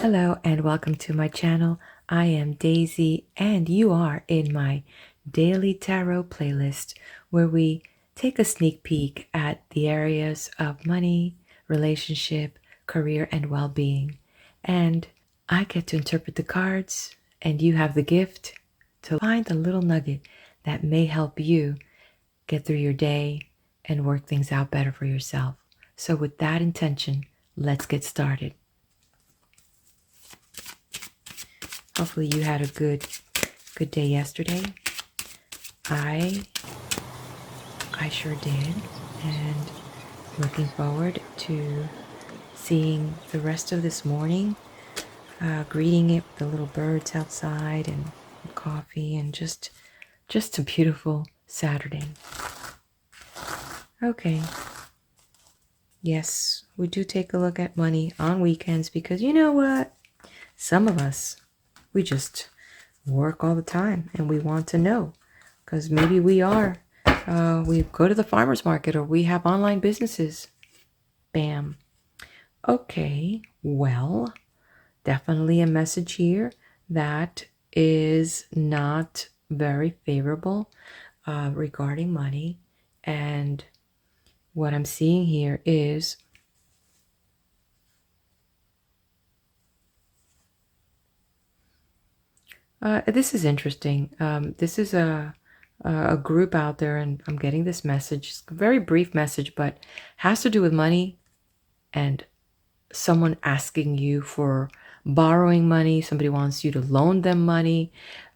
Hello and welcome to my channel. I am Daisy and you are in my daily tarot playlist where we take a sneak peek at the areas of money, relationship, career, and well-being. And I get to interpret the cards and you have the gift to find the little nugget that may help you get through your day and work things out better for yourself. So with that intention, let's get started. Hopefully you had a good day yesterday. I sure did, and looking forward to seeing the rest of this morning, greeting it with the little birds outside and coffee and just a beautiful Saturday. Okay. Yes, we do take a look at money on weekends because you know what? Some of us, we just work all the time and we want to know because maybe we go to the farmer's market or we have online businesses. Bam. Okay, well, definitely a message here that is not very favorable regarding money. And what I'm seeing here is this is interesting. This is a group out there, and I'm getting this message. It's a very brief message, but has to do with money and someone asking you for borrowing money. Somebody wants you to loan them money.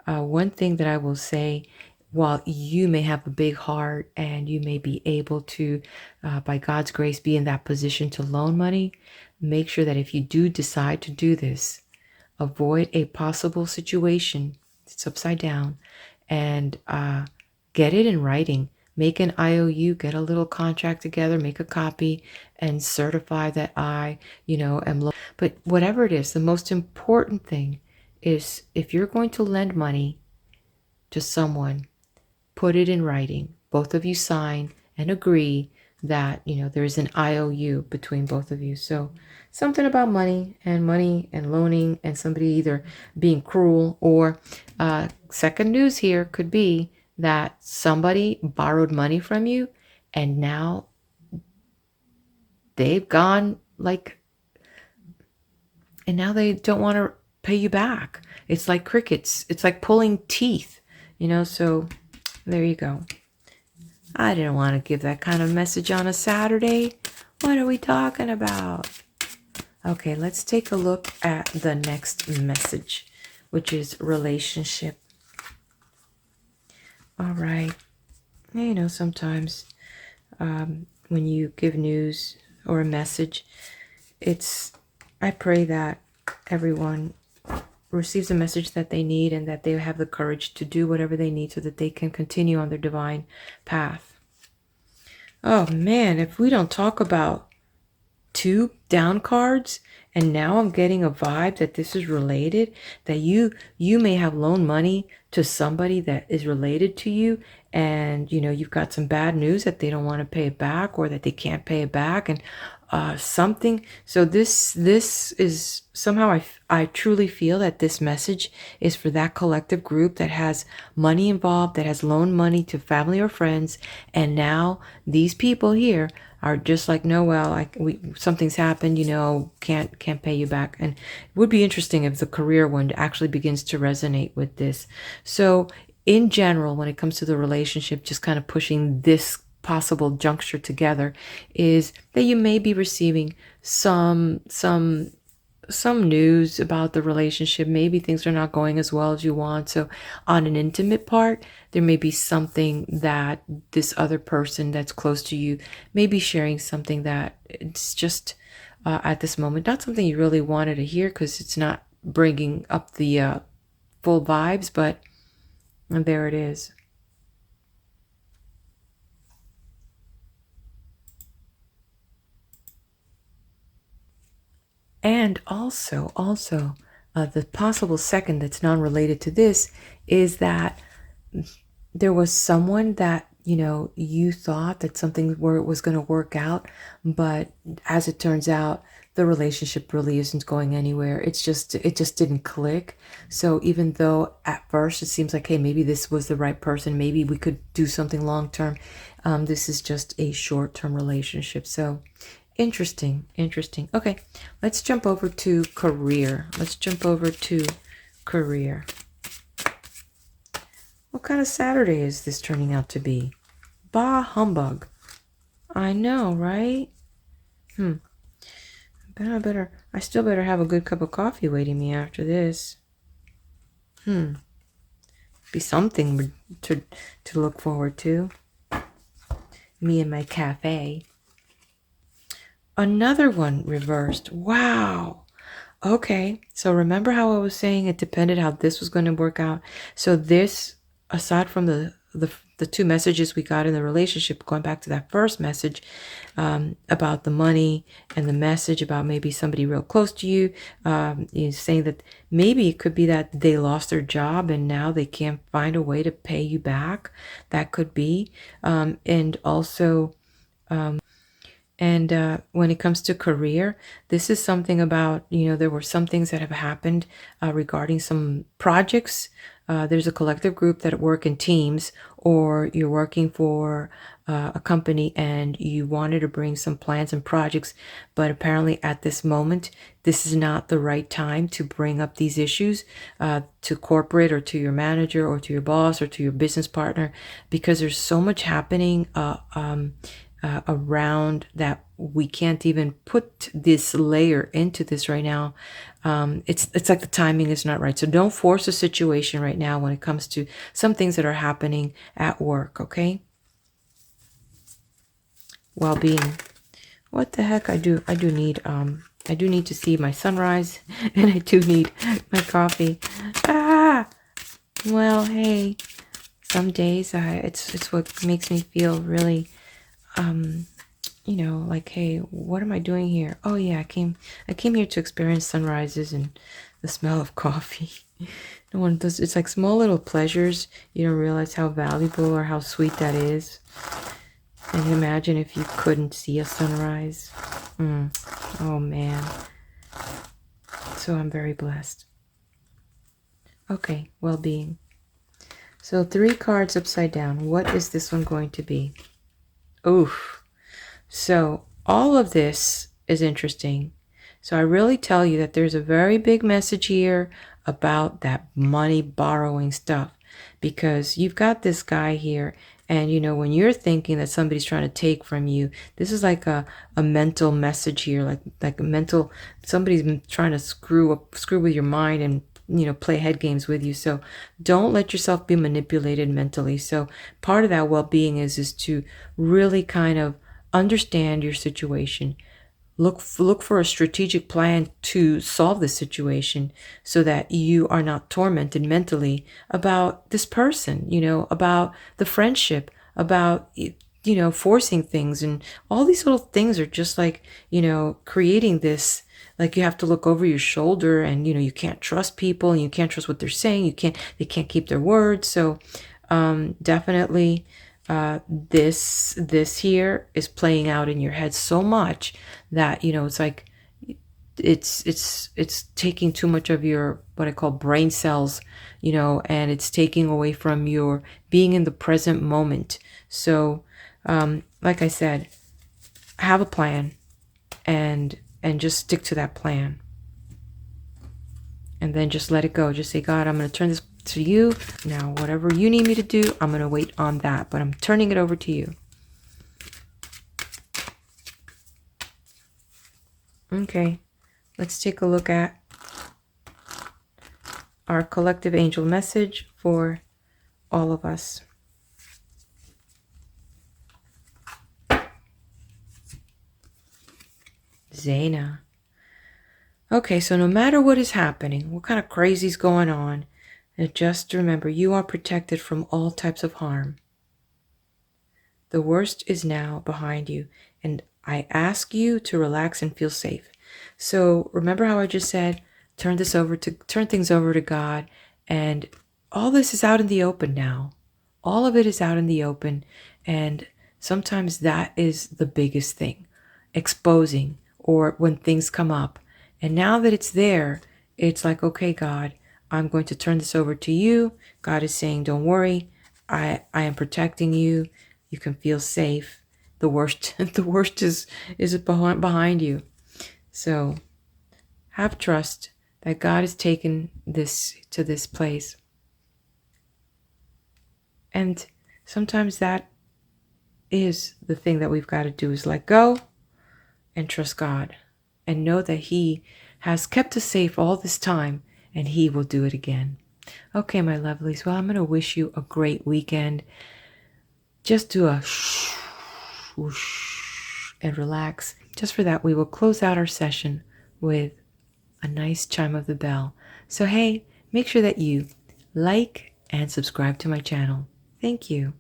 One thing that I will say, while you may have a big heart and you may be able to, by God's grace, be in that position to loan money, make sure that if you do decide to do this, avoid a possible situation. It's upside down, and get it in writing. Make an IOU, get a little contract together, make a copy, and certify that I, am. But whatever it is, the most important thing is if you're going to lend money to someone, put it in writing. Both of you sign and agree that, there's an IOU between both of you. So something about money and loaning and somebody either being cruel or second news here could be that somebody borrowed money from you and now they've gone and now they don't want to pay you back. It's like crickets. It's like pulling teeth, so there you go. I didn't want to give that kind of message on a Saturday. What are we talking about? Okay, let's take a look at the next message, which is relationship. All right. Sometimes when you give news or a message, I pray that everyone receives a message that they need and that they have the courage to do whatever they need so that they can continue on their divine path. Oh man, if we don't talk about two down cards, and now I'm getting a vibe that this is related, that you may have loaned money to somebody that is related to you, and you've got some bad news that they don't want to pay it back or that they can't pay it back, and something. So this is somehow I truly feel that this message is for that collective group that has money involved, that has loaned money to family or friends, and now these people here are just like, no, well, something's happened, can't pay you back. And it would be interesting if the career one actually begins to resonate with this. So in general, when it comes to the relationship, just kind of pushing this possible juncture together is that you may be receiving some news about the relationship. Maybe things are not going as well as you want. So on an intimate part, there may be something that this other person that's close to you may be sharing something that it's just at this moment not something you really wanted to hear because it's not bringing up the full vibes, but there it is. And also, the possible second that's non-related to this is that there was someone that, you thought that something was going to work out, but as it turns out, the relationship really isn't going anywhere. It just didn't click. So even though at first it seems like, hey, maybe this was the right person, maybe we could do something long term, this is just a short-term relationship. So interesting, interesting. Okay, let's jump over to career. Let's jump over to career. What kind of Saturday is this turning out to be? Bah humbug. I know, right? I still better have a good cup of coffee waiting me after this. Be something to look forward to. Me and my cafe. Another one reversed. Wow. Okay. So remember how I was saying it depended how this was going to work out. So this, aside from the two messages we got in the relationship, going back to that first message about the money, and the message about maybe somebody real close to you, saying that maybe it could be that they lost their job and now they can't find a way to pay you back. That could be. And also, when it comes to career, this is something about, there were some things that have happened regarding some projects. There's a collective group that work in teams, or you're working for a company and you wanted to bring some plans and projects, but apparently at this moment, this is not the right time to bring up these issues to corporate or to your manager or to your boss or to your business partner, because there's so much happening around that we can't even put this layer into this right now. It's like the timing is not right. So don't force a situation right now when it comes to some things that are happening at work, okay? Well-being. What the heck? I do need to see my sunrise, and I do need my coffee. Well, hey, some days it's what makes me feel really like, hey, what am I doing here? Oh yeah, I came here to experience sunrises and the smell of coffee. No one does. It's like small little pleasures. You don't realize how valuable or how sweet that is. And imagine if you couldn't see a sunrise. Oh man. So I'm very blessed. Okay, well-being. So 3 cards upside down. What is this one going to be? Oof. So all of this is interesting. So I really tell you that there's a very big message here about that money borrowing stuff, because you've got this guy here, and when you're thinking that somebody's trying to take from you, this is like a mental message here, like a mental, somebody's been trying to screw with your mind and play head games with you. So don't let yourself be manipulated mentally. So part of that well-being is to really kind of understand your situation. Look for a strategic plan to solve the situation, so that you are not tormented mentally about this person, about the friendship, about forcing things, and all these little things are just like, creating this, like you have to look over your shoulder, and you can't trust people, and you can't trust what they're saying. They can't keep their words. So definitely this here is playing out in your head so much that it's like it's taking too much of your, what I call, brain cells, and it's taking away from your being in the present moment. So like I said, have a plan and just stick to that plan, and then just let it go. Just say, God, I'm going to turn this to you now. Whatever you need me to do, I'm going to wait on that, but I'm turning it over to you. Okay, let's take a look at our collective angel message for all of us. Zena. Okay, so no matter what is happening, what kind of crazy's going on, just remember, you are protected from all types of harm. The worst is now behind you, and I ask you to relax and feel safe. So remember how I just said, turn things over to God, and all this is out in the open now. All of it is out in the open, and sometimes that is the biggest thing, exposing or when things come up. And now that it's there, it's like, okay, God, I'm going to turn this over to you. God is saying, don't worry. I am protecting you. You can feel safe. The worst the worst is behind you. So have trust that God has taken this to this place. And sometimes that is the thing that we've got to do, is let go and trust God and know that He has kept us safe all this time and He will do it again. Okay, my lovelies. Well, I'm going to wish you a great weekend. Just do a whoosh and relax. Just for that, we will close out our session with a nice chime of the bell. So, hey, make sure that you like and subscribe to my channel. Thank you.